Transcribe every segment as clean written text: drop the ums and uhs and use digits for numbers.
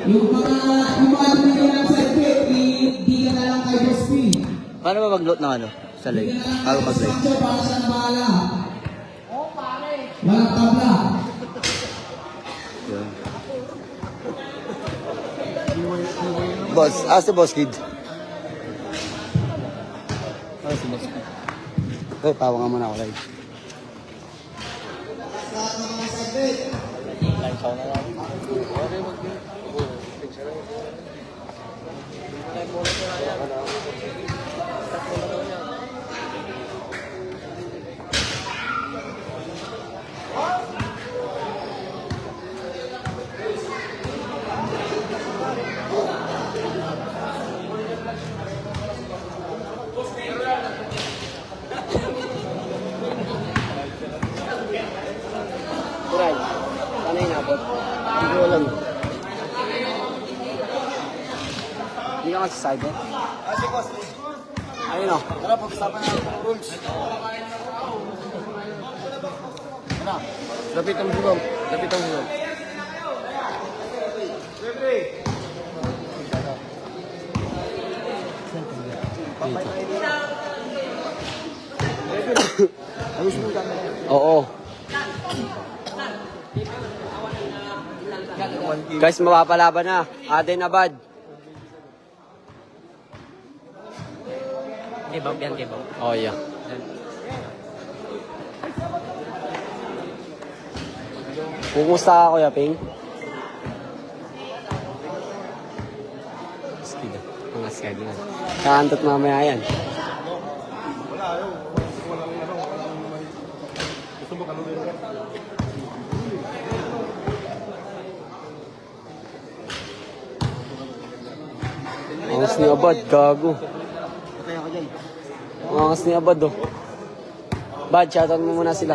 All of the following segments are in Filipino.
Yung mga binigyan ng circuit, hindi ka na lang kay Boss P. Paano ba mag-load ng ano? Sa live? Paano mag-live? Para sa bahala. Walang tabla. Yun. Boss, si Boss Kid. Si Boss Kid. Okay, tawa nga muna ako live. Live sound na lang. Okay, Kuray, ano yung nabot? Hindi ko alam. Hindi ka masasabi. Ayun o. Tara, pag-usapan natin ng rules. Tara, lapit ang bulong. Lapit ang bulong. Ayos mo yung camera. Oo. Guys, mapapalaban na. Aden Abad. Kebab yan, kebab. Oh, yeah. Kumusta ka, Kuya Ping? Skid. Mga skid na. Kaantot mamaya yan. Angas ni Abad, gago. Angas ni Abad, oh. Bad, shoutout mo muna sila.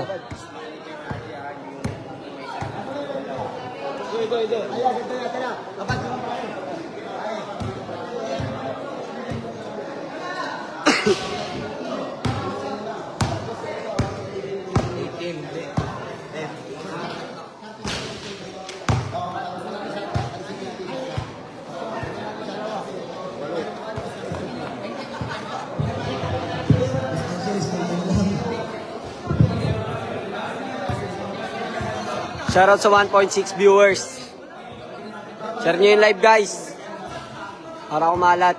Shoutout sa 1.6 viewers. Share nyo yung live, guys. Para kumalat.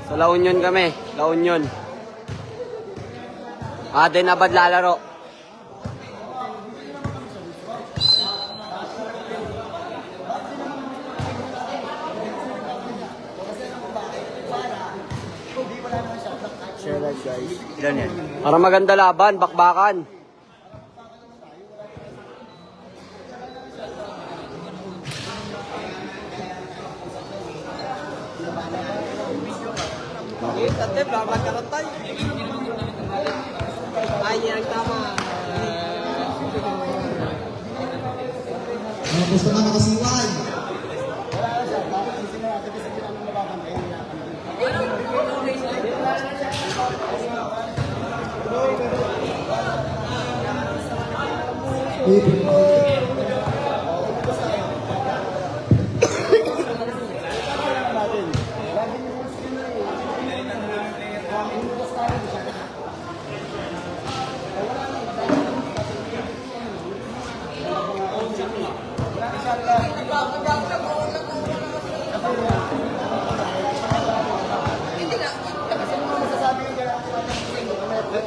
Sa La Union kami. La Union. Aden Abad lalaro. Share live, guys. Ilan yan? Para maganda laban, bakbakan. Tate, babag ka rin tayo. Ay, yan tama. Gusto na makasiway.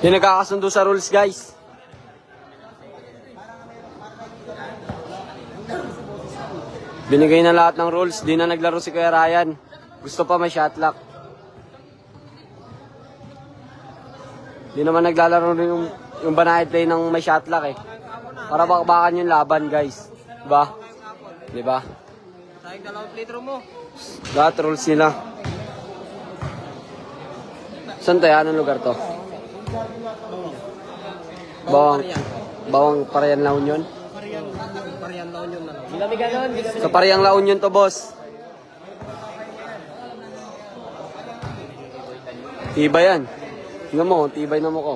Yung nagkakasundo sa rules, guys. Binigay na lahat ng rules. Di na naglaro si Kuya Ryan. Gusto pa may shot lock. Di naman naglalaro rin yung banayad play ng may shot lock eh. Para bakbakan yung laban, guys. Diba? Diba? Tayong dalawang play through mo. Lahat rules nila. Saan tayo? Anong lugar to? Bawang Parayan La Union? Pariyan La Union na lang. Sa Parehang La Union to, boss. Tibay yan. Tingnan mo, tibay na mo ko.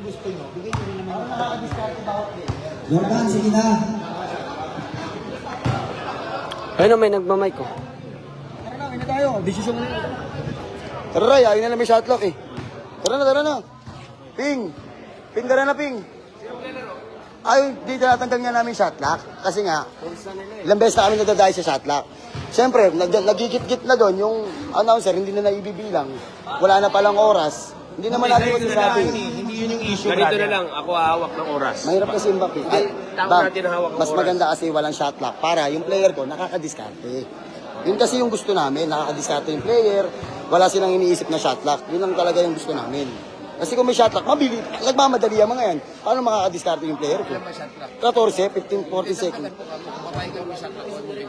yung gusto nyo, bigay nyo rin naman yung nakaka-discard bawat player. Jordan, sige na. Ayun na, may nagmamic ko. Tara na, na tayo. Desisyon na yun. Tara Ray, ayun na lang may shotlock eh. Tara na. Ping. Ping ka na, Ping. Ay, di tinatanggal nga namin shotlock. Kasi nga, ilang beses na kami nadadaya sa shotlock. Siyempre, nagigit-git na doon yung announcer, hindi na naibibilang. Wala na palang oras. Hindi naman natin masasabi. Hindi yun yung issue, ganito na lang, ako hawak ng oras. Mahirap kasi yung Mbappe. Ay, tao Bam, natin ang hawak ng mas oras. maganda kasi walang shot clock para yung player ko nakakadiskarte. Yun kasi yung gusto namin, nakakadiskarte yung player, wala silang iniisip na shot clock. Yun lang talaga yung gusto namin. Kasi kung may shot clock, mabili. Nagmamadali ang mga yan. Paano makakadiskarte yung player ko? 14, 15, 40 seconds. Papayag ka may shot clock, huwag mo rin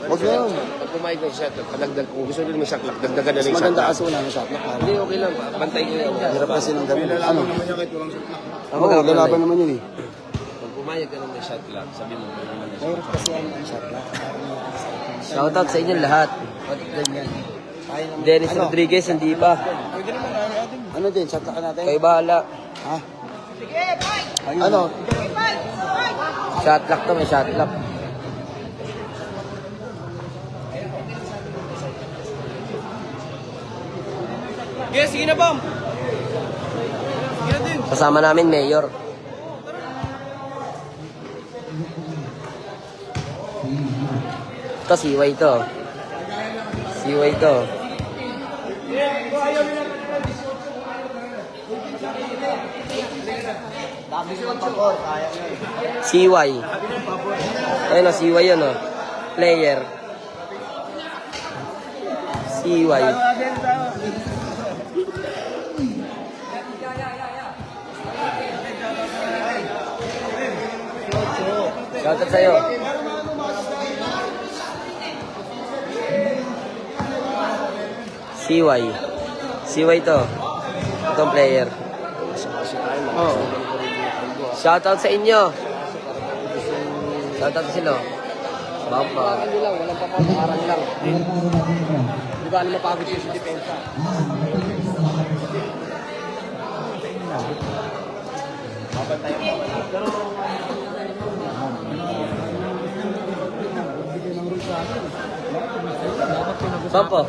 Huwag na yun. Pag pumayag ka yung shot clock, kadagdag kung gusto nyo may shot clock, dagdagan na lang yung shot Maganda clock. kasi wala ng shot clock. Hindi, okay lang. Bantay ko yun. Hirap kasi ng gabi. Ano? Tama Oo, ka, lalaban bantay. naman yun eh. Pag pumayag ka ng may shot clock, sabi mo, may naman yung shot Mahirap kasi ang shot clock. Shoutout sa inyo lahat. Ganyan. Dennis Rodriguez, hindi pa. Ano din, shot clock natin? Kayo bahala. Ha? Ano? Shot lock to, may shot lock. Yes, sige na, Bam! Kasama namin, Mayor. Ito, siway to. Siway to. Siway. Ayun o, siway yun o. Player. Siway. Shoutout sa'yo. CY. CY to. Itong player. Oh. Shoutout sa inyo. Shoutout sa sila. Bamba. Hindi lang, walang papakaran lang. Di ba, ano mapagod yun sa depensa? Bampo.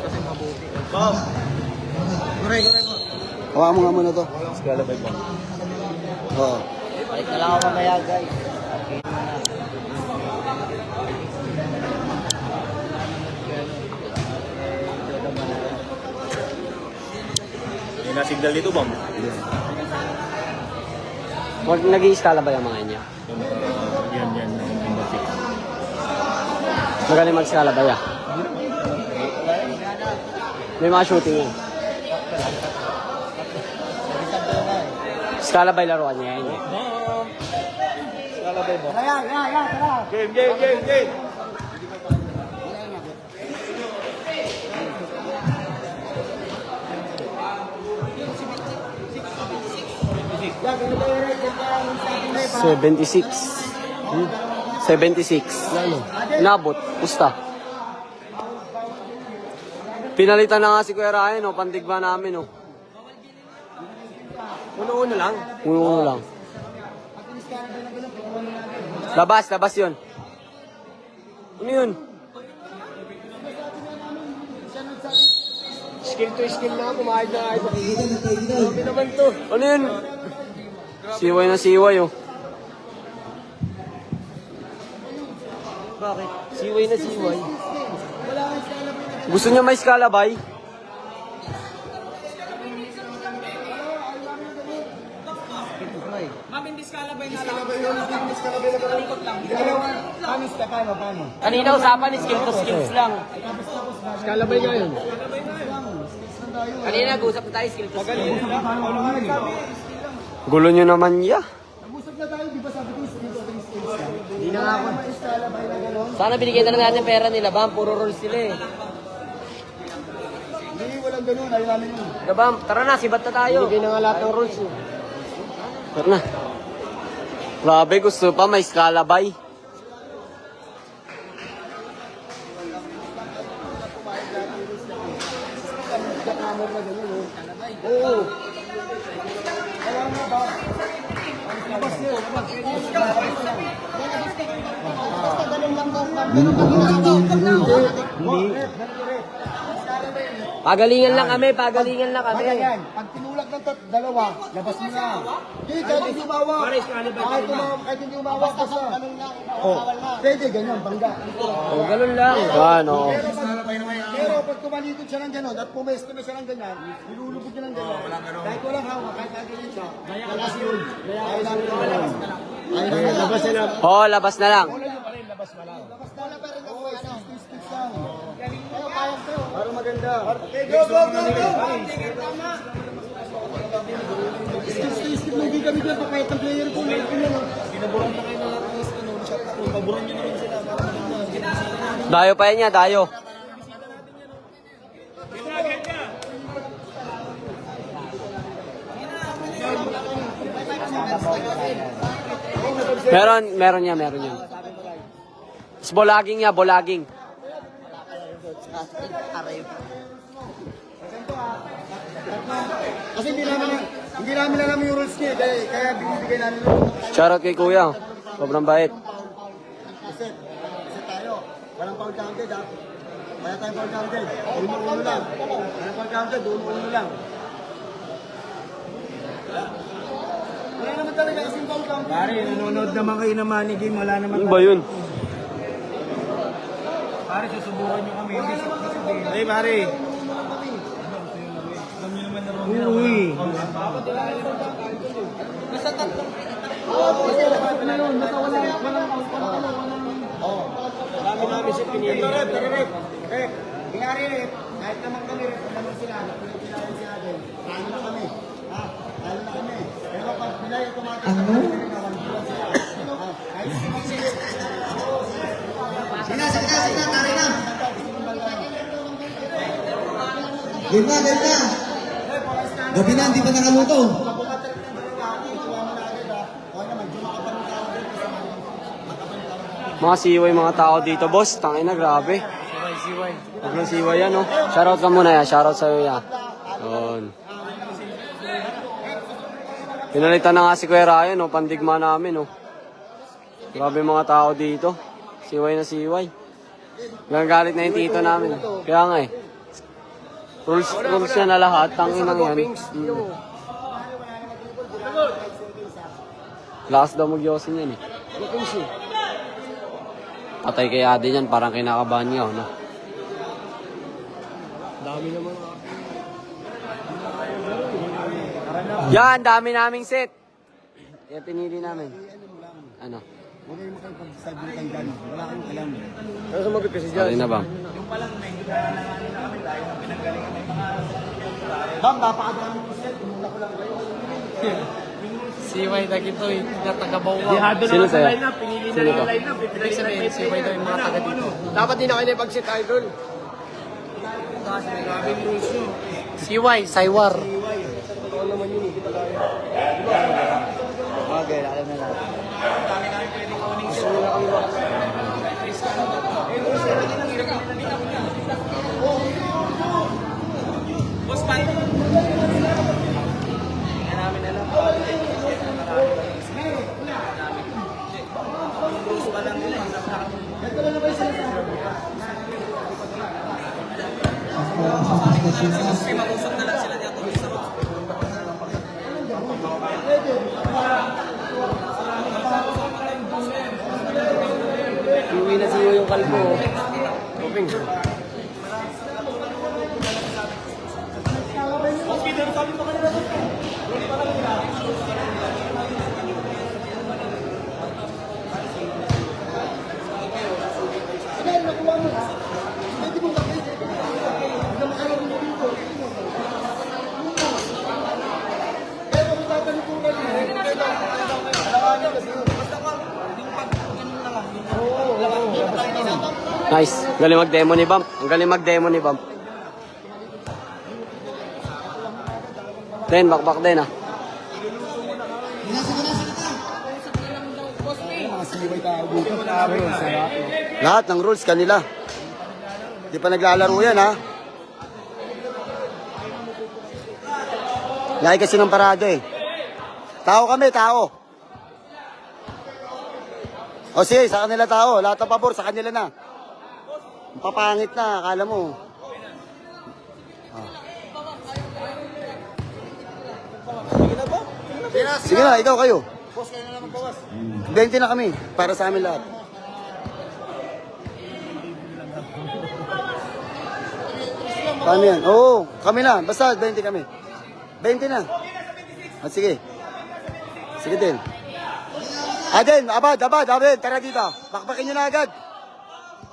Hawa mo nga muna to. Skala by Bam. Oo. Balik na lang ako mamaya, guys. Hindi na signal dito, Bam. Huwag nag-i-skala ba yung mga inyo? Yan, number 6. Magaling mag-skala ba ya? May mga shooting yan. Skala ba laruan niya yan? Skala by Bam. Tara. Game! $76. 76. Ano? Nabot. Pusta. Pinalitan na nga si Kuya Ryan, oh. Pandigba namin, oh. Uno-uno lang. Uno lang. Labas yun. Ano yun? Skill to skill na, kumahid na kahit. Grabe naman to. Ano yun? Siway na siway, oh. Bakit? Siway na siway. Gusto niya may skala, bay? Kanina usapan ni skill to skills lang. Skala by ngayon. Kanina nag-usap tayo skill to skills. Gulo nyo naman, ya. Nag-usap na tayo, di ba sabi ko skills lang. Hindi na nga ako. Skala ba na gano'n? Sana binigyan na lang natin pera nila, Bam. Puro rolls sila eh. Hindi, walang gano'n. Ayaw namin yun. Bam, tara na, sibat na tayo. Bigay na nga lahat ng rules. Tara na. Grabe, gusto pa may skala, bay. Oo. Pagalingan lang kami. Yan. Pag tinulak ng dalawa, labas mo na. Hindi, kahit hindi umawak. Kahit hindi umawak, basta. Oh, pwede, ganyan, bangga. Oh, ganun lang. Ano? Pero pag tumalikod siya ng gano'n at pumesto na siya ng ganyan, nilulubog niya ng gano'n. Kahit walang hawak, kahit ganyan siya, labas yun. Ayaw namin yung labas na lang. Labas na lang. Oh, labas na lang. Labas na lang pero ako, sticks lang. Pero kaya sa'yo. Para maganda. Go! Stay lugi kami dyan, papayat ng player ko. Kinaburan na kayo na lahat ng shot ako. Paburan nyo naman sila para maganda. Dayo pa yan niya, dayo. Meron yan. Is bolaging niya, bolaging. Kasi hindi namin alam yung rules niya, kaya binibigay namin. Shoutout kay kuya. Sobrang bait. Kasi tayo, walang foul counted ha. Wala tayong foul counted. Uno lang. Walang foul counted, uno lang. Wala naman talaga kasing foul counted. Pare, nanonood naman kayo ng money game, wala naman. Ano ba yun? Pare, susubukan nyo kami. Hey, pare. Uy. Nasa tatlo. Marami namin siya pinili. Rep. Tingari rep. Kahit naman kami rep, naman sila. Napilayan si natin. Talo na kami. Talo na kami. Pero pag pinay automatic na kami nagkakampulan sila. Kahit naman sila. Sina, tari na. Game na. Gabi na, hindi pa nakaluto. Mga siway mga tao dito, boss. Tangin na, grabe. Huwag lang siway yan, no? Shoutout ka muna yan. Shoutout sa'yo yan. Yun. Pinalitan na nga si Kuya Ryan, no? Pandigma namin, no? Grabe mga tao dito. Siway na siway. Gagalit na yung tito namin. Kaya nga eh. Rules niya na lahat. Tangin lang yan. Lakas daw mag-yosin yan eh. Patay kay Ate yan. Parang kinakabahan niya, no? Dami naman. Yan, dami naming set. Yan pinili namin. Ano? Huwag kayong makipagsabitan dyan. Wala kayong alam. Ano sumagot kasi dyan? Sorry na bang? Bang, napakadami ko set. Tumula ko lang kayo. CY na gito eh, na taga-Bawa. Sino sa'yo? Sino to? Ibig sabihin, CY daw yung mga taga dito. Dapat din na kayo na-pag-sit idol. CY, Saywar. Okay, alam na natin. Uwi na siya yung kalbo. Koping. Nice. Galing mag-demo ni Bump. Ang galing mag-demo ni Bump. Then, bakbak din ah. Lahat ng rules kanila. Di pa naglalaro yan ha. Lagi kasi ng parado eh. Tao kami, tao. O sige, sa kanila tao. Lahat ng pabor, sa kanila na. Papangit na, akala mo. Sige na, ikaw kayo. Boss, kayo na lang magbawas. 20 na kami, para sa amin lahat. Paano yan? Oo, kami na. Basta 20 kami. 20 na. Sige. Sige din. Abad. Tara dito. Bakbakin nyo na agad.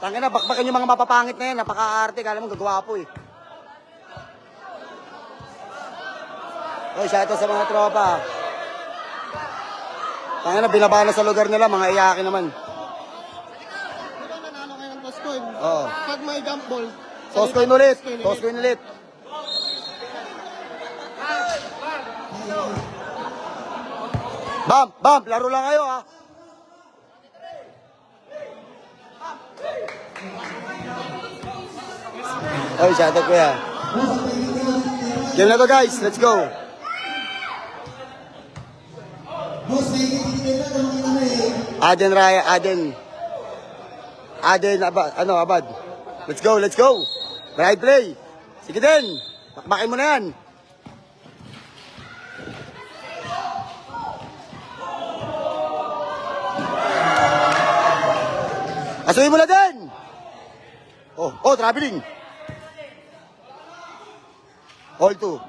Tangin na, bakbakin yung mga mapapangit na yan. Napaka-arte. Kala mo gagwapo eh. Oh, shoutout sa mga tropa. Tangina, binaba na sa lugar nila, mga iyakin naman. Diba nanalo kayo ng Toscoin? Oo. Pag may jump ball, Toscoin ulit. Toscoin ulit. Bam, bam, laro lang kayo ha. Oy, shoutout ko yan. Game na to guys, let's go. Aden Raya, Aden, Abad. Let's go, let's go. Right play. Sige din. Bakbakin mo na yan. Asuhin mo na din. Oh, traveling. All two.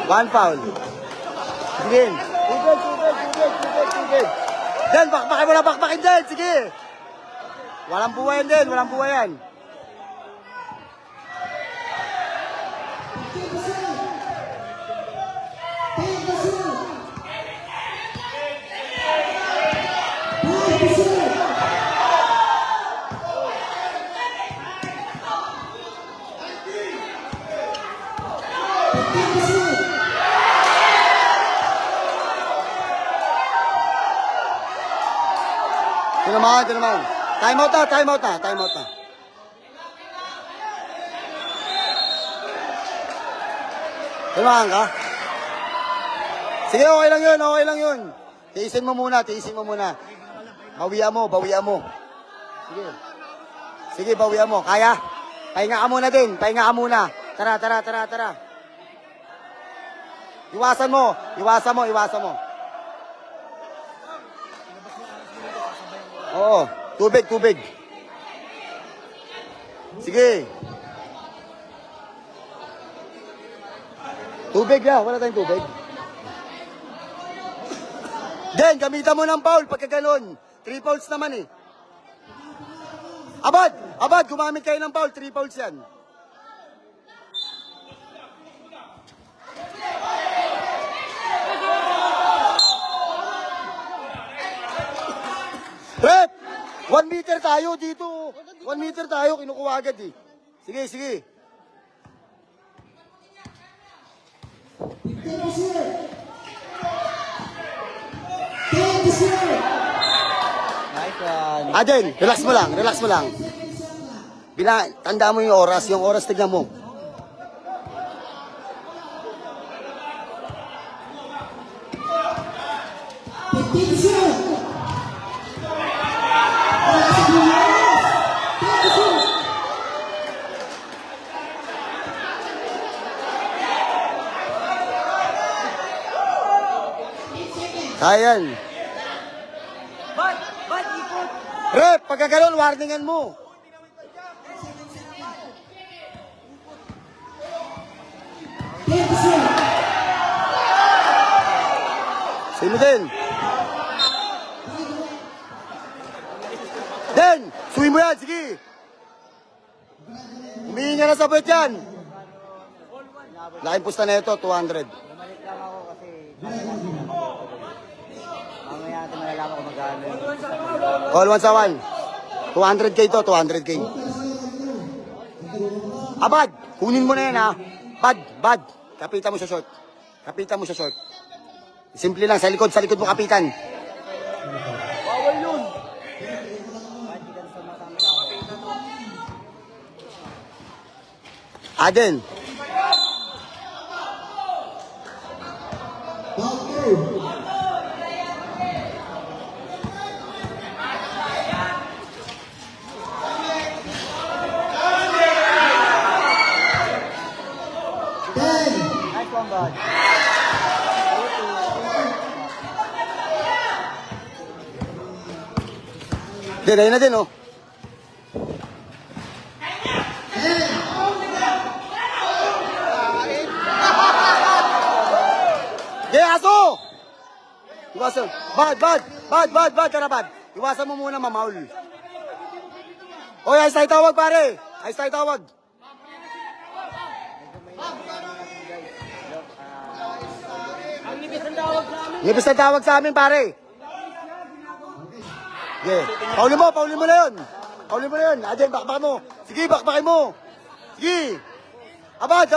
One foul. Sige. Tugod. Dan, bakbakin mo na, bakbakin din. Sige. Walang buwayan din, walang buwayan. Ito naman. Time out na. Tumahan ka? Sige, okay lang yun. Tiisin mo muna. Bawian mo. Sige, bawian mo. Kaya? Pahinga ka muna din. Tara. Iwasan mo. Oo, tubig. Sige. Tubig na, wala tayong tubig. Den, gamitan mo ng foul pagka ganun. 3 fouls naman eh. Abad, gumamit kayo ng foul, 3 fouls yan. Rep! 1 meter tayo dito. 1 meter tayo, kinukuha agad eh. Sige. Aden, relax mo lang. Tanda mo yung oras tignan mo. Ayan. Rep, pagka gano'n, warningan mo. Sino din? Den, suwi mo yan, sige. Humihingi na sa puwet yan. Laking pusta na ito, 200. Bumalik lang ako kasi mamaya natin malalaman kung magkano. All 1 sa 1. 200k to, 200k. Abad, kunin mo na yan ha. Bad. Kapitan mo sa short. Simple lang, sa likod mo kapitan. Bawal yun! Aden. Nice one, bud. Den, ayun na din oh. Aso! Iwasan. Bad ka na, bad. Iwasan mo muna, mamaul. Oy, ayos tayo tawag, pare. Ayos tayo tawag. Nipis na tawag sa amin, pare. Yeah. Paulin mo na yun. Paulin mo na yun. Adel, bakbak mo. Sige, bakbakin mo. Sige. Abad.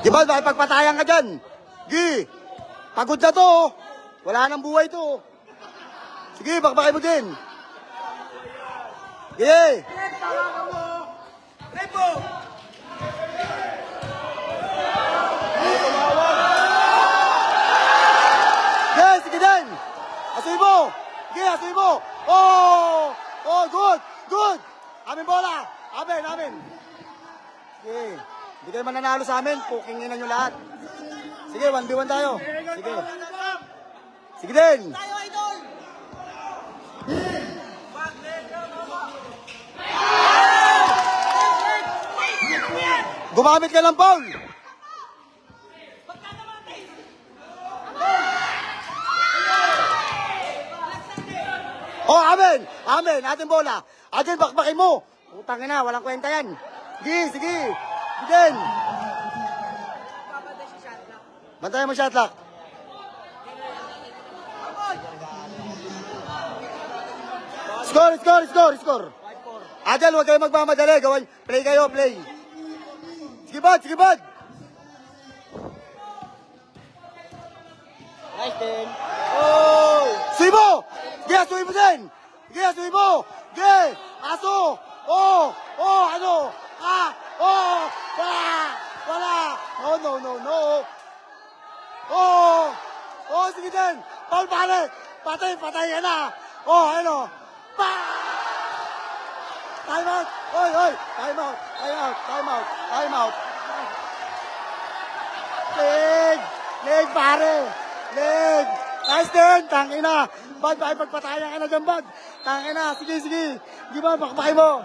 Di ba, pagpatayan ka dyan? Sige. Pagod na to. Wala nang buhay to. Sige, bakbakay mo din. Sige. Sige, sige din. Asuy mo. Sige, asuy mo. Oh, good. Amin bola. Amin. Sige. Hindi kayo mananalo sa amin, pukingin na nyo lahat. Sige, 1v1 tayo. Sige. Sige din. Gumamit ka ng foul. Oh, amin. Atin bola. Atin, bakbakin mo. Utangin na, walang kwenta yan. Sige. Bigyan! Bantayan mo shot lock. Score. Adel, huwag kayo magmamadali. Play kayo. Sige bad. Nice din. Oh! Suy mo! Sige, asuy mo din! Sige, aso! Oh, ano? Wala! No. Oh, sige din! Paul, pare! Patay ka na! Oh, ano? Time out! Oy! Time out! Leg, pare! Leg! Nice din! Tangina! Bad, pagpatayan ka na dyan, bad! Tangina! Sige! Di ba, bakbakay mo!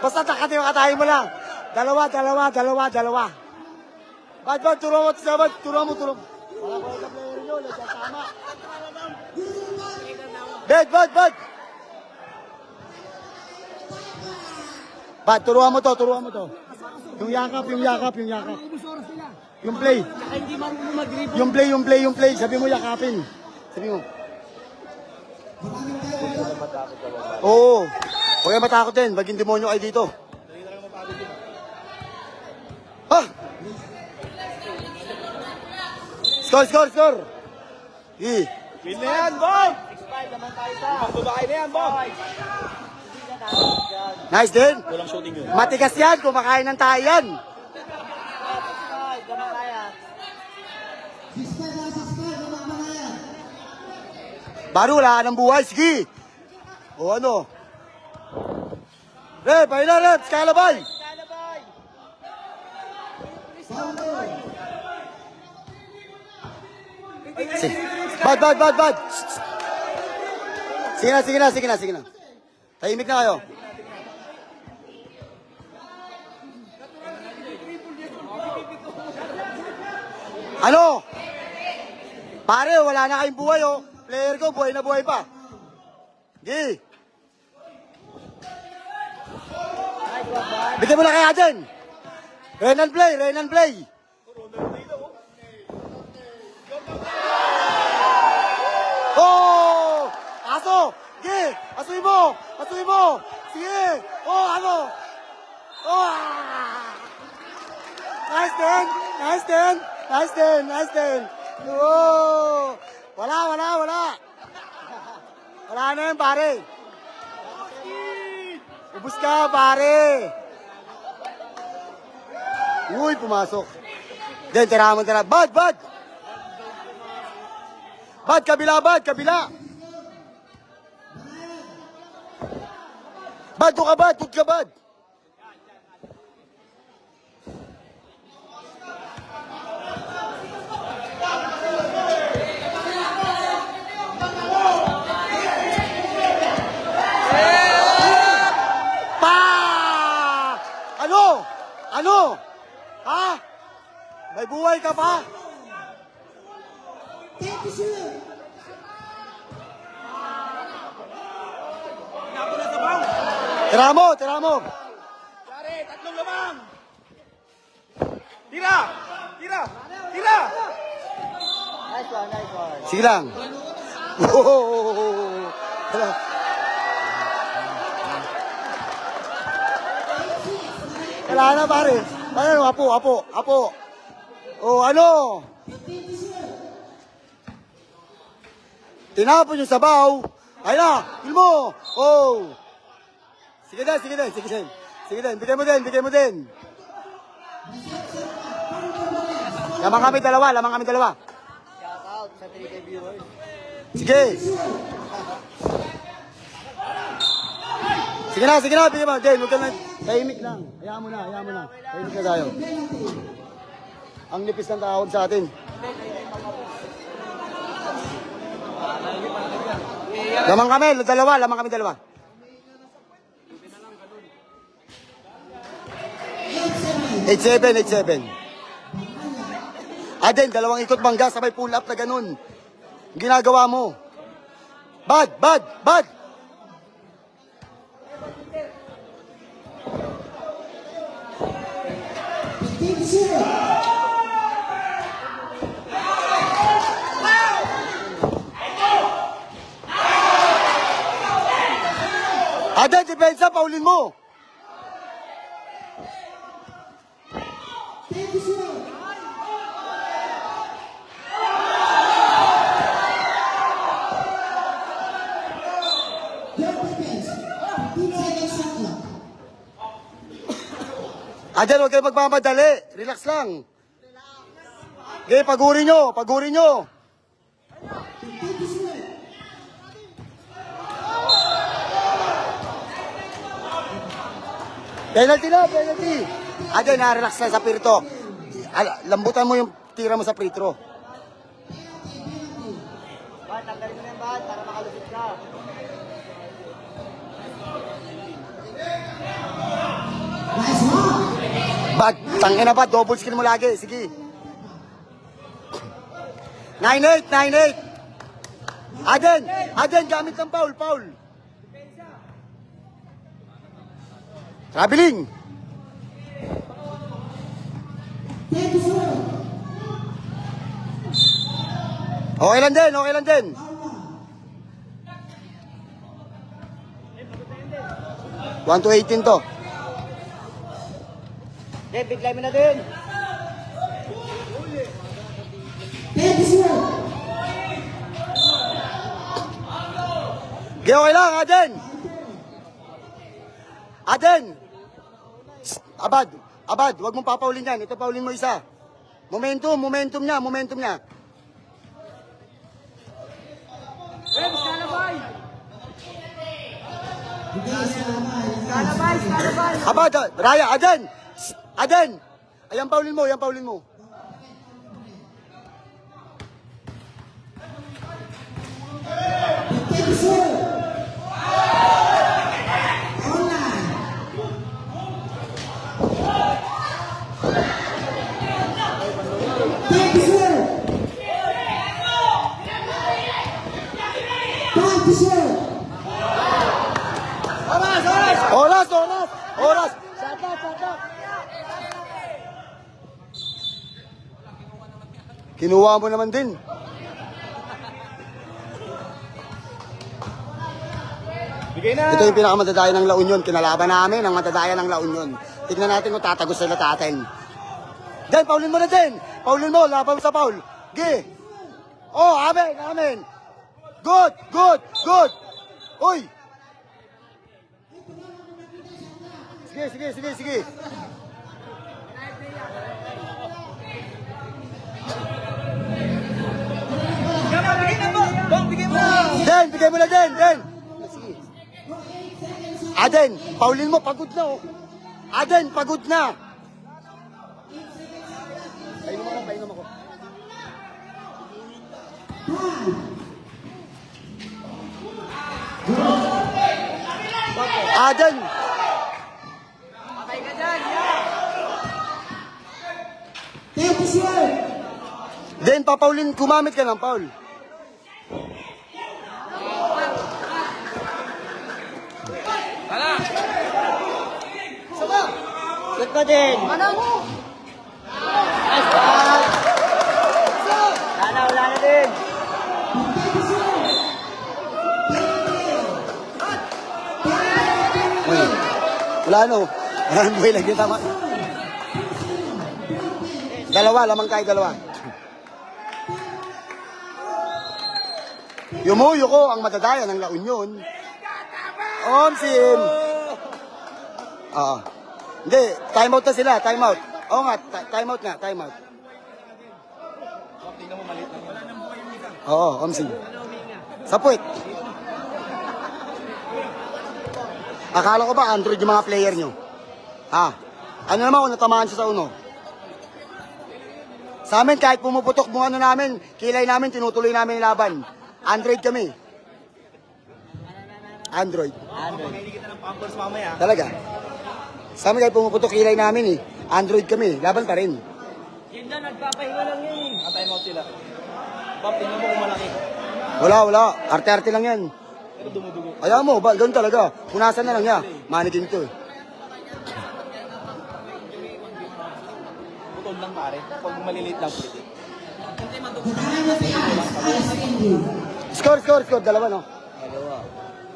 Basta katayin mo lang! Dalawa! Bad, turuan mo! Wala ko yung player nyo, lagyan tama! Bad! Bad, turuan mo to! Yung yakap! Yung play! Hindi marunong mag-rebound. Yung play. Sabi mo yakapin. Sabi mo. Oo. Huwag kayo matakot din. Maging demonyo kayo dito. Ha? Score. Win na yan, Bob! 6-5 naman tayo sa. Magbabae na yan, Bob! Nice din. Walang shooting yun. Matigas yan. Kumakain ng tayo yan. 6-5 naman kaya. Baro, wala ka ng buhay. Sige. O ano? Rep, ayun na, Rep. Skalabay. Bad. Sige na. Tahimik na kayo. Ano? Pare, wala na kayong buhay, oh. Player ko, buhay na buhay pa. Sige. Bigyan mo na kaya dyan. Rain and play. Oh! Aso! Sige! Asuy mo! Sige! Oh, ano? Oh! Nice din! Oh! Wala! Wala na yun, pare. Ubus ka, pare. Uy, pumasok. Then, tirahan mo. Bad! Bad, kabila. Bad, doon ka bad, good ka bad. Pa! Ano? Ano? Ha? May buhay ka pa? Thank you, sir. Tira mo, tira mo. Pare, tatlong lamang. Tira! Tira! Tira! Nice one, nice one. Sige lang. Hala. Wala na pare. Ano, apo. Oh, ano? Tinapon yung sabaw. Ay na, ilmo. Oh. Sige din. Bigay mo din. Lamang kami dalawa. Shout out sa 3K viewers. Sige. Sige na, bigyan mo. Jane, huwag ka na. Tahimik lang. Hayaan mo na. Tahimik na tayo. Ang nipis ng tawag sa atin. Lamang kami dalawa. 8-7. Aden, dalawang ikot bangga, sabay pull up na ganun. Ginagawa mo. Bad. Thank you, sir. Aden, depensa, paulin mo. Thank you, sir. Your defense. 15 seconds shot clock. Aden, huwag kayo magmamadali. Relax lang. Okay, pagurin nyo. Thank you, sir. Penalty. Aden, relax na sa pirito. Lambutan mo yung tira mo sa free throw. Bad, tanggalin mo na yung bad para makalusot ka. Nice one. Bad, tangina ba, double skill mo lagi. Sige. 9-8. Aden, gamit ng foul. Traveling. Thank you, sir. Okay lang din. One to 18 to. Bigay mo na din. Thank you, sir. Okay lang, Aden. Shh, Abad, wag mong papaulin yan. Ito paulin mo isa. Momentum niya. Abad, Raya, Aden. Shh, Aden. Ayan paulin mo. Thank you, sir. Online. Thank you, sir. Thank you, sir. Oras. Kinuha mo naman din. Bigay na! Ito yung pinakamatadaya ng La Union. Kinalaban namin ang matadaya ng La Union. Tignan natin kung tatagos sila sa atin. Den, paulin mo na din. Paulin mo, laban mo sa paul. Gi. Oh, amen. Good. Uy. Sige. Den, bigay mo na din. Aden, paulin mo, pagod na oh. Aden, pagod na. Painom ako. Aden. Thank you, sir. Den, papaulin, gumamit ka ng Paul. Set ko din. Wala na din. Uy, wala no. Ayan, buhay lang yung tama. Dalawa, lamang tayo, dalawa. Yumuyo ko ang madadaya ng La Union. Omsim! Oo. Hindi, time out na sila, time out. Oo nga, time out nga, time out. Oo, Omsim. Sa puwit. Akala ko ba Android yung mga player nyo? Ha? Ano naman kung natamaan siya sa uno? Sa amin, kahit pumuputok bunga namin, kilay namin, tinutuloy namin yung laban. Android kami. Android. Talaga. Sa amin, kahit pumuputok kilay namin eh. Android kami. Laban pa rin. Yun na, nagpapahinga lang yun eh. Time out sila. Pop, tingnan mo kung malaki. Wala. Arte-arte lang yan. Pero dumudugo. Ayaw mo, ganun talaga. Punasan na lang niya. Mannequin to eh. Putol lang pare. Pag maliliit lang pwede. Score. Dalawa, no? Dalawa.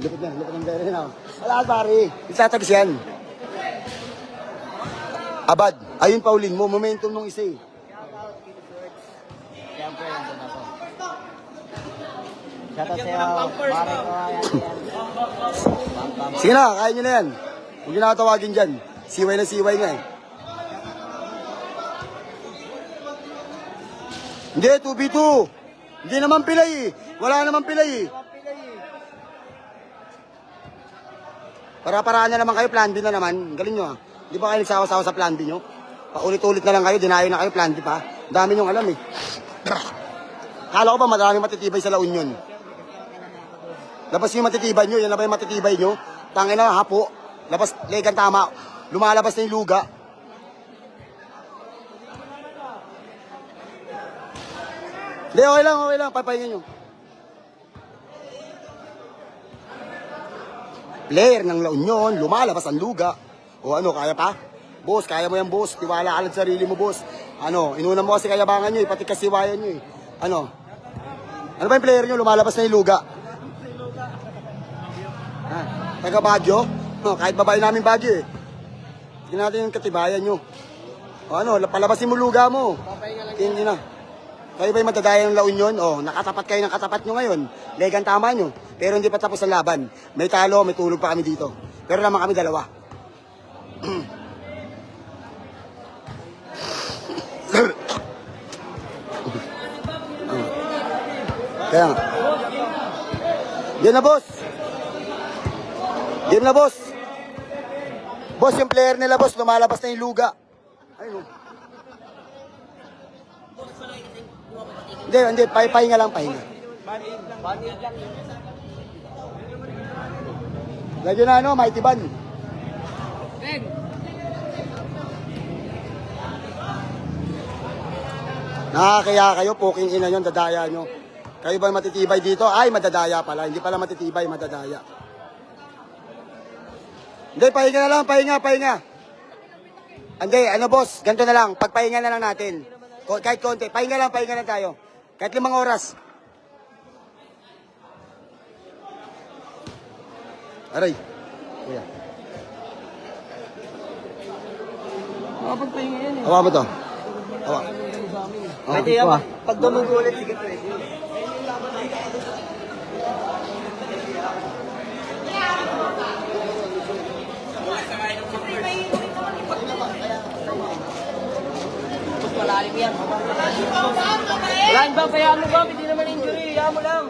Lupit ng gaya na. Wala, pare. Isatagis yan. Abad. Ayun, Pauline mo. Momentum nung isa eh. Siyempre, nandun ako. Shoutout sa'yo. Pare ko, yan. Sige na, kaya nyo na yan. Huwag nyo nakatawagin dyan. Siway na siway nga eh. Hindi, 2v2. Hindi naman pilay eh. Wala naman pilay eh. Para-paraan na naman kayo, plan B na naman. Galing nyo ah. Di ba kayo nagsawa-sawa sa plan B nyo? Paulit-ulit na lang kayo, dinayo na kayo, plan B pa. Dami nyong alam eh. Kala ko ba marami matitibay sa La Union? Labas yung matitibay nyo, yan na ba yung matitibay nyo? Tangin na, hapo. Labas, legan tama. Lumalabas na yung luga. Hindi, okay lang. Papahingan nyo. Player ng La Union, lumalabas ang luga. O ano, kaya pa? Boss, kaya mo yan, boss. Tiwala ka lang sa sarili mo, boss. Ano, inuna mo kasi kayabangan nyo eh, pati kasiwayan nyo eh. Ano? Ano ba yung player nyo? Lumalabas na yung luga. Ha? Taga Baguio? No, kahit babae namin Baguio eh. Tingnan natin yung katibayan nyo. O ano, palabasin mo luga mo. Hindi na. Kayo ba yung matadaya ng La Union? O, nakatapat kayo ng katapat nyo ngayon. Legan tama nyo. Pero hindi pa tapos ang laban. May talo, may tulog pa kami dito. Pero naman kami dalawa. Kaya nga. Game na, boss. Game na, boss. Boss, yung player nila, boss, lumalabas na yung luga. Ayun. Hindi, pahinga lang, pahinga. Lagyan na ano, Mighty Ban. Nakakaya kayo, poking ina nyo, dadaya nyo. Kayo ba matitibay dito? Ay, madadaya pala. Hindi pala matitibay, madadaya. Hindi, pahinga na lang, pahinga. Hindi, ano boss, ganito na lang. Pagpahinga na lang natin. Kahit konti, pahinga lang tayo. Kahit 5 oras. Aray. Kuya. Makapagpahinga yan eh. Hawa mo to. Hawa. Pwede yan. Pag dumugo ulit, sige pwede. Malalim yan. Wala ba? Kaya ano ba? Hindi naman injury. Kaya mo lang.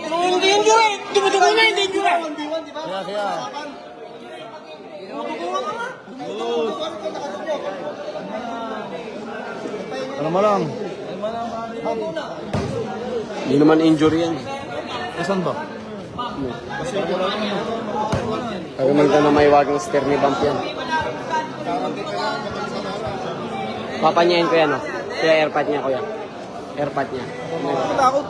Hindi injury. Dumudugo na, hindi injury. Kaya. Ano mo lang? Hindi naman injury yan. Asan ba? Pag umalita na may wagang sterny bump yan. Papanyain ko yan, oh. Kaya airpad niya, kuya. Airpad niya. Takot.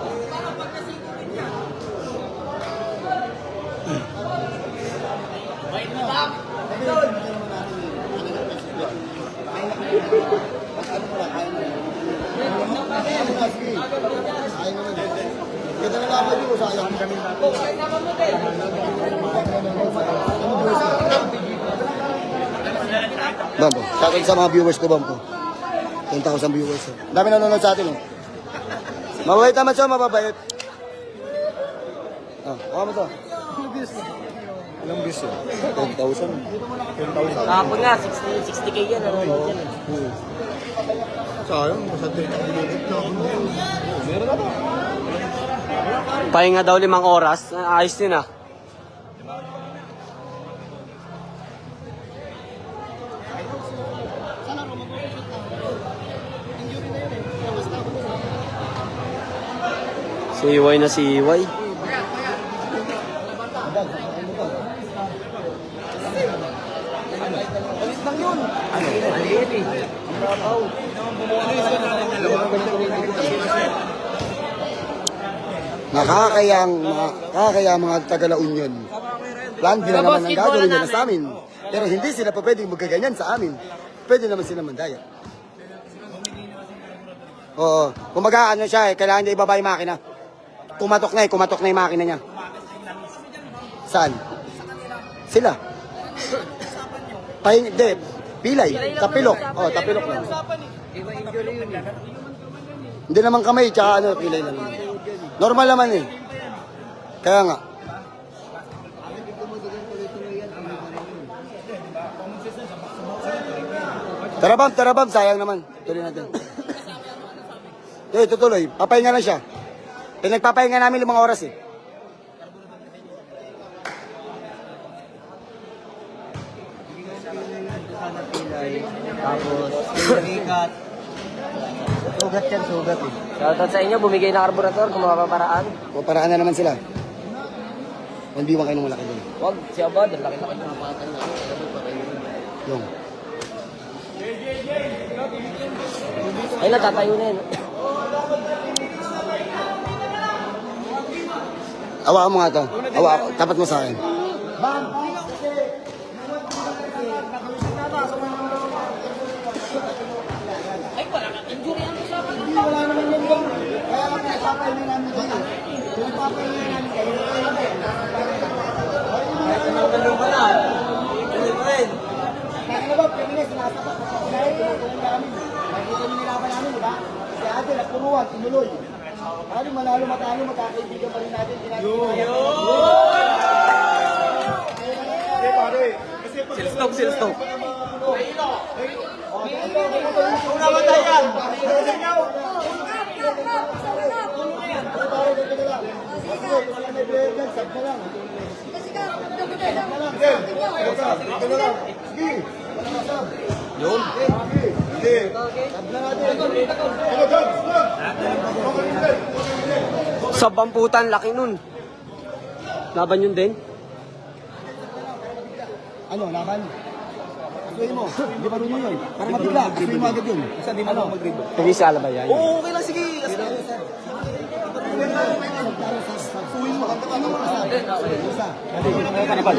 Kita na naman yung sayang kami. Bampo. Shoutout sa mga viewers ko, Bampo. 10,000 viewers. Dami nanonood sa atin, oh. Mababait naman siya, mababait. Ah, baka mo to. Ilang views yun? 10,000. 10,000. Kahapon nga, 60K yan. Ano, yan. Sayang, basta 30 Meron na ba? Pahinga daw 5 oras. Ayos din, ah. Siway na siway. Nakakaya mga taga-La Union. Plan din na naman ang gagawin nila sa amin. Pero hindi sila pa pwedeng magkaganyan sa amin. Pwede naman sila mandaya. Oo. Kumaga ano siya eh, kailangan niya ibaba yung makina. Kumatok na yung makina niya. Saan? Sila. Hindi. Pilay. Tapilok. Oh, tapilok lang. Hindi naman kamay, tsaka ano, pilay lang. Normal naman eh. Kaya nga. Tarabam, sayang naman. Tuloy natin. Tutuloy. Papahinga na siya. Pinagpapahinga namin 5 oras eh. Tapos, ikat. Sugat yan, sugat eh. Shoutout sa inyo, bumigay na karburador kung mapaparaan. Puparaan na naman sila. 1v1 kayo ng malaki doon. Wag, si Abad, ang laki-laki ng napatan niya. Yung. Ay, natatayo na yun. Awa mo nga to. Tapat mo sa akin. Wala naman yun doon. Kaya nga pinagpapahinga namin kayo. Pinagpapahinga namin kayo. Ganun pa na. Ganun pa rin. Kaya na ba, Pilipinas, sinasapat. Dahil kung namin, nakikita nyo nilaban namin, di ba? Si Adel, at punuan, tinuloy. Ano, manalo, matalo, magkakaibigan pa rin natin. Silstog. Una batayan! Yun. Sa bamputan, laki nun. Laban yun din. Ano, laban? Asuhin mo. Hindi pa rin yun. Para mabigla. Asuhin mo agad yun. Kasi di mo mag-grade. Hindi sa alaba yan. Oo, okay lang. Sige. Asuhin mo.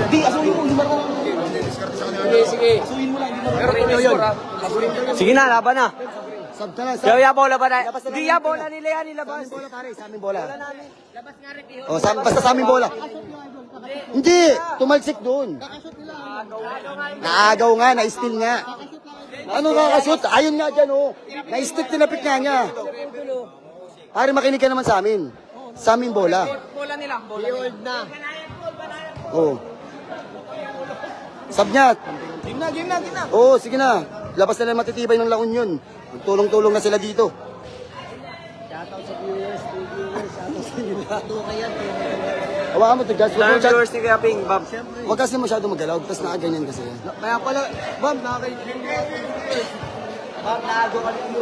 Di, asuhin mo. Hindi marunong. Sige. Asuhin mo lang. Hindi marunong. Pero inyo yun. Sige na, laban na. Sabta na. Yaw bola ba na? Hindi ya bola nila yan, nilabas. Bola pare, sa aming bola. Oh, basta sa aming bola. Hindi, tumalsik doon. Naagaw nga, na-steal nga. Ano kakashoot? Ayun nga dyan, oh. Na-stick, tinapit nga niya. Pare, makinig ka naman sa amin. Sa aming bola. Bola nila, bola nila. Oh. Sab niya. Game na. Oo, sige na. Labas na lang matitibay ng La Union. Tulong-tulong na sila dito. Shoutout sa viewers, shoutout sa inyo lahat. Ito kaya, Hawakan mo to, Jazz. Dami viewers ni Kuya Ping, Bob. Huwag kasi masyado magalaw, tapos nakaganyan kasi. Kaya pala, Bob, nakakainin mo. Bob, naago ka rin mo.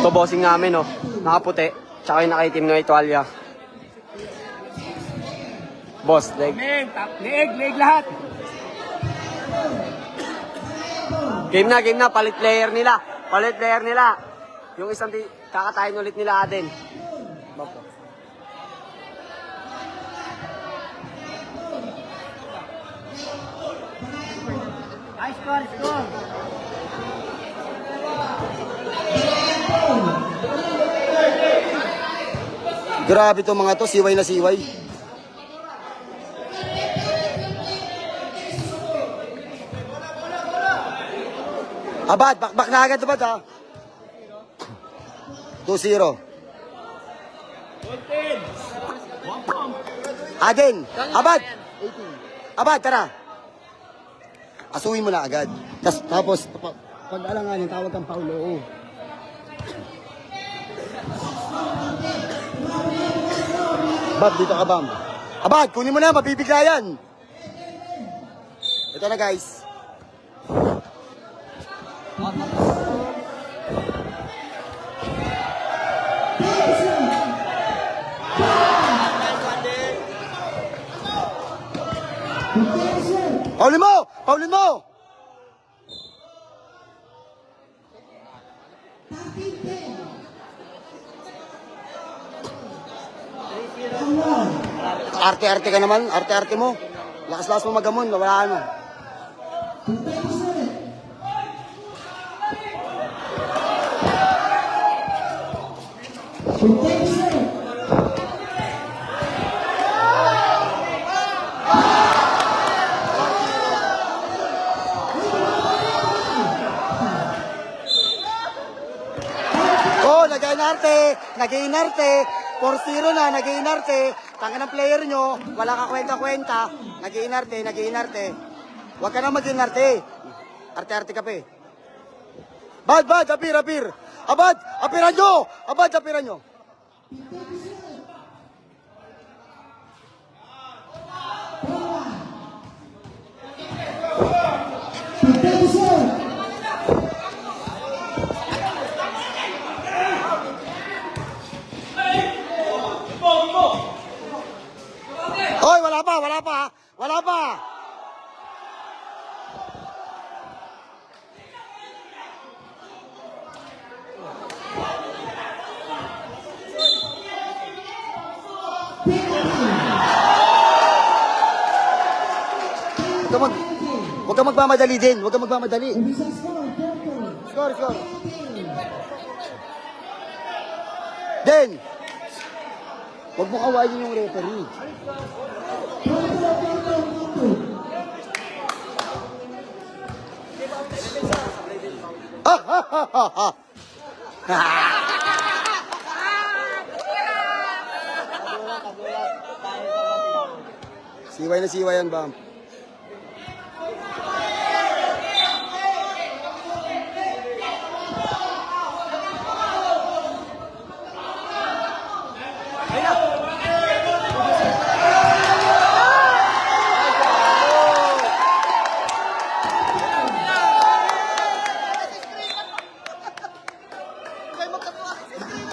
Ito bossing namin, oh. Nakaputi. Tsaka yung nakaitim ng Itualya. Boss, leg. Leg lahat. Game na. Palit player nila. Yung isang kakatayin ulit nila Aden. Bapo. Score. Grabe to mga to, siway na siway. Abad, bakbak na agad abad ha. 2-0. Aden, abad. Abad, tara. Asuhin mo na agad. Tapos, pag alanganin, tawag kang Paulo. Oh. Bab, dito ka, Bam. Abad, kunin mo na, mabibigla yan. Ito na, guys. Paulin mo! Paulin mo! Arte-arte ka naman, arte-arte mo. Lakas-lakas mo magamon, mawalaan mo. Oh, nag-inarte. 4-0 na, nag-inarte. Tanga ng player nyo, wala ka kwenta-kwenta. Nag-iinarte. Huwag ka na mag-iinarte. Arte-arte ka pa eh. Bad, apir. Abad, apiran nyo. Hoy, wala pa. Huwag kang magmamadali din. Score. Den! Huwag mo kawain yung referee. Siway na siway yan, Bam.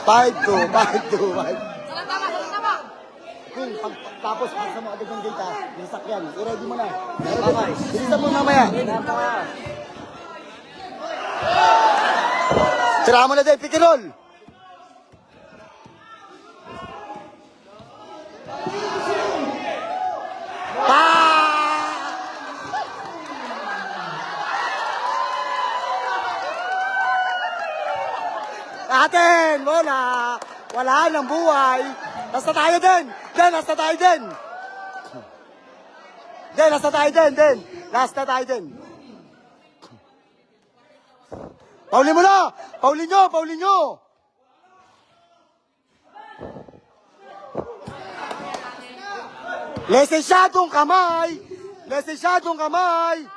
Five to. Kung tapos sa mga agad ng data, yung sakyan, i-ready mo na. Bilisan mo mamaya. Tira mo na din, pick and roll. Atin, wala nang buhay. Nasa tayo din. Nasa tayo din. Paulin mo na! Paulin nyo! Lesensyadong kamay! Lesisyadong kamay.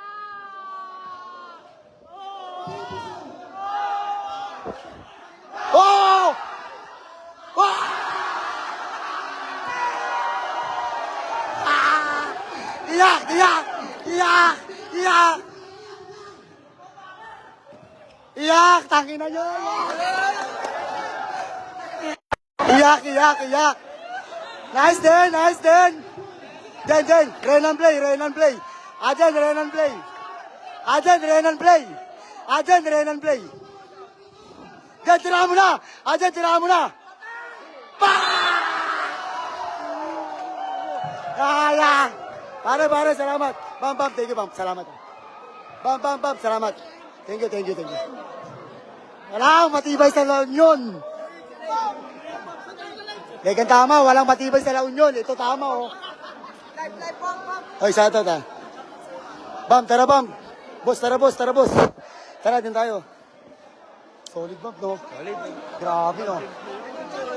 Oh! Oh! Ah! Iyak! Iyak! Iyak! Iyak! Iyak! Tangin na nyo! Iyak! Iyak! Iyak! Nice din! Nice din! Den! Rain and play! Rain and play! Aden! Rain and play! Aden! Rain and play! Aden! Rain and play! Den! Tira mo na! Aden! Tira mo na! Kaya! Pare, salamat. Bam, thank you, bam. Salamat. Bam, salamat. Thank you. Walang matibay sa La Union. Legan tama, walang matibay sa La Union. Ito tama, oh. Hoy, sa ito, ta. Bam, tara, bam. Boss. Tara din tayo. Solid, bam, no? Solid. Grabe, no?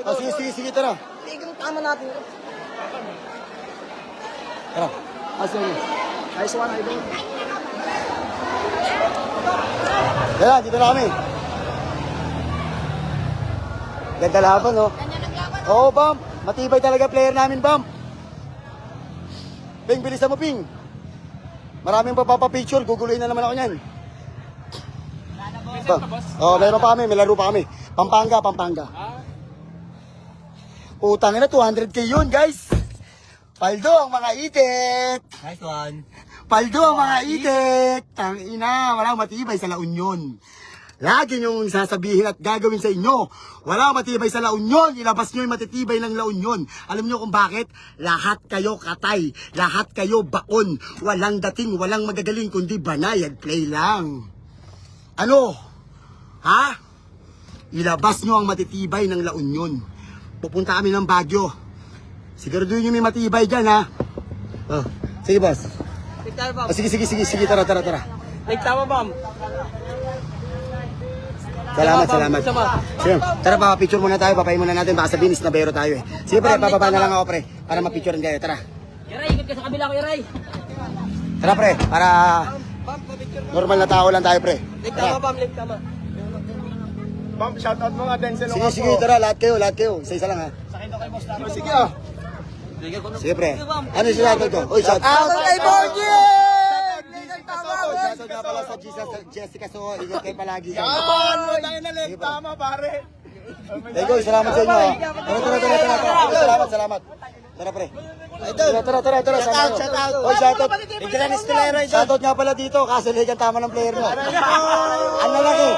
Oh, sige, tara. Tigil tama natin. Tara. Sige. Nice one, idol. Tara, dito na kami. Ganda laban, no? Oo, Bam. Matibay talaga player namin, Bam. Ping, bilisan mo, Ping. Maraming papapapicture. Guguluhin na naman ako niyan. Meron pa kami. May laro pa kami. Pampanga. Utang na 200k yun, guys. Paldo ang mga itik. Nice one. Paldo ang mga itik. Tangina, walang matibay sa La Union. Lagi niyong sasabihin at gagawin sa inyo. Wala matibay sa La Union. Ilabas niyo yung matitibay ng La Union. Alam niyo kung bakit? Lahat kayo katay. Lahat kayo baon. Walang dating, walang magagaling, kundi banayad play lang. Ano? Ha? Ilabas niyo ang matitibay ng La Union. Pupunta kami ng Baguio. Siguraduhin niyo may matibay dyan, ha? Oh, sige, boss. Sige. Tara. Tama, Bam. Salamat. Sige, tara, papapicture muna tayo. Papayin muna natin. Baka sabihin, isnabero tayo, eh. Sige, pre, papaba na lang ako, pre. Para mapicturean kayo. Tara. Yaray, ikot ka sa kabila ko, Yaray. Tara, pre. Para normal na tao lang tayo, pre. Tama, Bam. Tama. Bam, shoutout mo nga, Denzel. Sige, tara. Lahat kayo. Isa lang, ha? Sige, Sige, pre. Ano yung shoutout ko? Uy, shoutout. kay Borgie! Shoutout nga pala sa Jessica So. Ingat kayo palagi. Tama, pare. Thank you, salamat sa inyo, ha? Tara. Salamat. Tara, pre. Tara. Shoutout. Oy, shoutout. Shoutout nga pala dito, kasi legan tama ng player mo. Ang lalaki.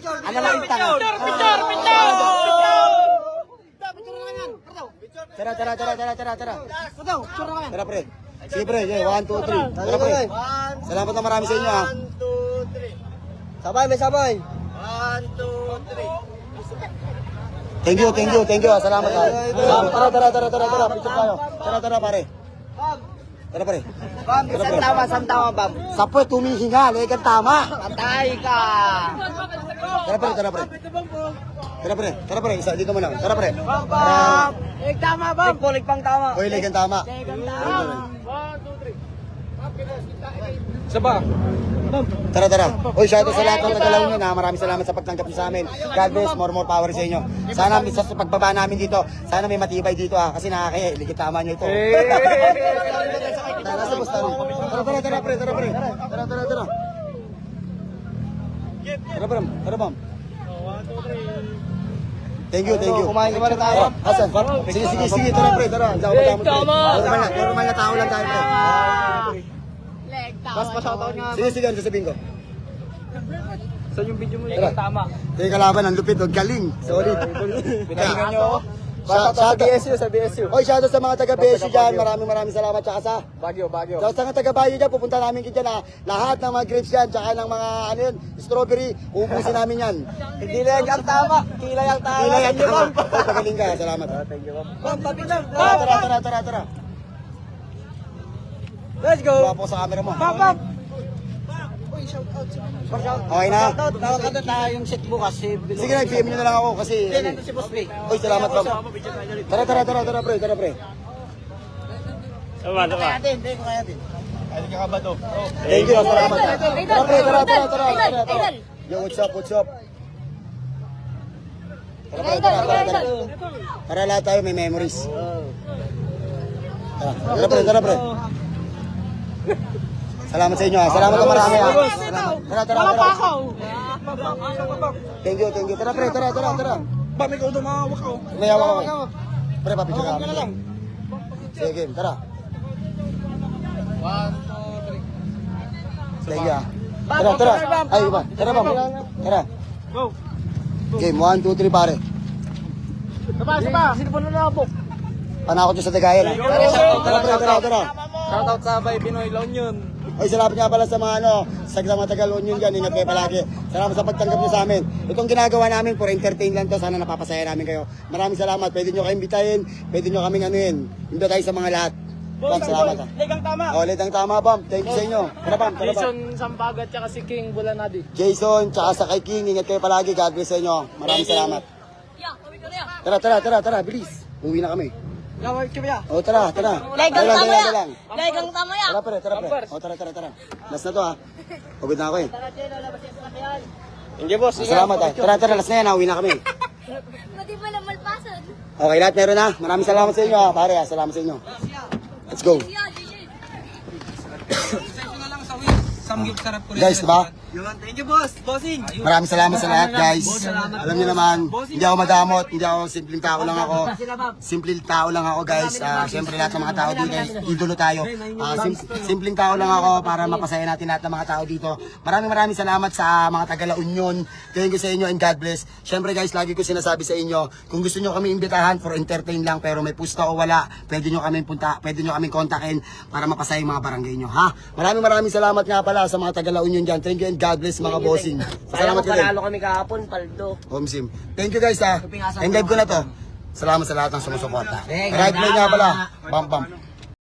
Ang lalaking tanga. Tara. Tara, pre. Sige, pre. 1, 2, 3. Tara, pre. Salamat na marami sa inyo, ha? 1, 2, 3. May sabay. 1, 2, 3. Thank you, ha? Salamat, ha? Tara. Picture tayo. Tara, pare. Tara, pre. Bam, isang tama, Bam. Sa puwet, humihinga. Legan tama. Patay ka. Tara, pre. Isa, dito mo lang. Tara, pre. Bam. Tama, Bam. Ligpang tama. Uy, legan tama. Saba. Tara. Uy, shoutout sa lahat ng nagalaw nyo, na maraming salamat sa pagtanggap nyo sa amin. God bless, more power sa inyo. Sana sa pagbaba namin dito, sana may matibay dito, ha, kasi nakakaya, iligit tama nyo ito. Tara, sa bus, tara, pre. Tara, Bam. Thank you. Kumain ka ba na tayo? Asan? Sige, tara, pre, tara. Normal na tao lang tayo, pre. Mas pa-shoutout nga. Sige, ano sasabihin ko? Saan yung video mo? Tama. Yung kalaban, ang lupit, ang galing. Solid. Pinahingan nyo ako. Sa BSU. Oy, shoutout sa mga taga BSU dyan. Maraming salamat. Tsaka sa Baguio. sa mga taga Baguio dyan, pupunta namin kayo dyan, ha. Lahat ng mga grapes dyan, tsaka ng mga strawberry, ubusin namin yan. Hindi lang ang tama. Kilay ang tama. Kilay ang tama. Oy, pagaling ka. Salamat. Thank you, Bam. Tara. Let's go. Guwapo sa camera mo. Bam. Okay na? Tawag ka na yung set bukas. Sige na, PM nyo na lang ako kasi... Si Boss P. Oy, salamat, Bam. Tara, pre. Kaya din. Thank you, salamat. Tara, pre, tara. Yo, what's up? Tara. Para lahat tayo may memories. Tara, pre. Salamat sa inyo, ha. Salamat na marami, ha. Tara. Thank you. Tara, pre, tara. Bam, ikaw dumawak ako. May hawak ako. Pre, papicture ka. Sige, game, tara. 1, 2, 3. Thank you, ha. Tara. Ay, iba. Tara, Bam. Tara. Go. Game, 1, 2, 3, pare. Sino pa nanabok? Panakot nyo sa Dagayan, ha. Tara. Shoutout sa Bay Pinoy La Union. Ay, salamat nga pala sa mga sa mga Tagal-Union dyan, ingat kayo palagi. Salamat sa pagtanggap nyo sa amin. Itong ginagawa namin for entertain lang to, sana napapasaya namin kayo. Maraming salamat, pwede nyo kayo imbitahin, pwede nyo kaming imbitahin sa mga lahat. Bam, salamat, ha. Legang tama. Ulit ang tama, Bam. Thank you sa inyo. Tara, Bam. Jason Sampagat tsaka si King Bulanadi. Jason, tsaka sa kay King, ingat kayo palagi. God bless sa inyo. Maraming salamat. Tara, bilis. Uwi na kami. Gawin kami ya. O, tara. Legang tama ya. Lang. Legang tama ya. Tara, pre. O, tara. Last na to, ha. Pagod na ako, eh. Hindi boss. Salamat, ha. Tara, last na yan, ha. Uwi na kami. Pwede ba na malpasan? Okay, lahat meron, ha. Maraming salamat sa inyo, ha. Pare, ha. Salamat sa inyo. Let's go. Guys, diba? Thank you boss. Bossing. Maraming salamat sa lahat, guys. Alam niyo naman, hindi ako madamot, hindi ako simpleng tao lang ako. Simpleng tao lang ako, guys. Siyempre lahat ng mga tao dito, idolo tayo. Simpleng tao lang ako para mapasaya natin lahat ng mga tao dito. Maraming salamat sa mga taga La Union. Thank you sa inyo and God bless. Siyempre guys, lagi ko sinasabi sa inyo, kung gusto nyo kami imbitahan for entertain lang pero may pusta o wala, pwede nyo kami kontakin para mapasaya yung mga barangay nyo, ha? Maraming salamat nga pala sa mga taga La Union dyan. Thank you and God bless mga bossing. Salamat ka din. Panalo kami kahapon, paldo. Homsim. Thank you guys, ha. End live ko na to. Salamat sa lahat ng sumusuporta. Right play nga pala. Bam.